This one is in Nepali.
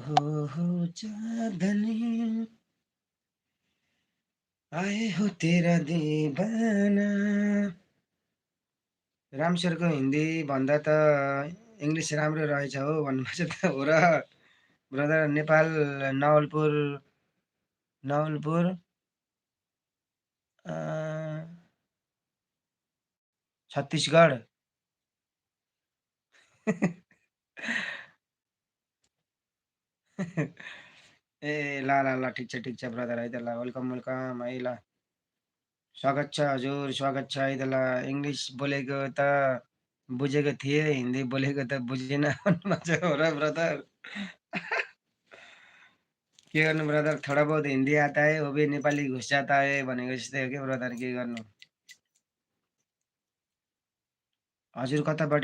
हो चाँदनी आए हो तेरा दीवाना। राम सरको हिन्दी भन्दा त इङ्ग्लिस राम्रो रहेछ हो भन्नुपर्छ त हो र ब्रदर। नेपाल नवलपुर नवलपुर अ, छत्तीसगढ। ए ल ल ल ठिक छ ब्रदर है त ल। वेलकम वेलकम है ल। स्वागत छ हजुर, स्वागत छ है त ल। इङ्ग्लिस बोलेको त बुझेको थिएँ, हिन्दी बोलेको त बुझिनँ भन्नुभएको छ हो र ब्रदर। के गर्नु ब्रदर, थोडा बहुत हिन्दी आता है, वो भी नेपाली घुस जाता है भनेको जस्तै हो क्या ब्रदर, के गर्नु। हजुर कताबाट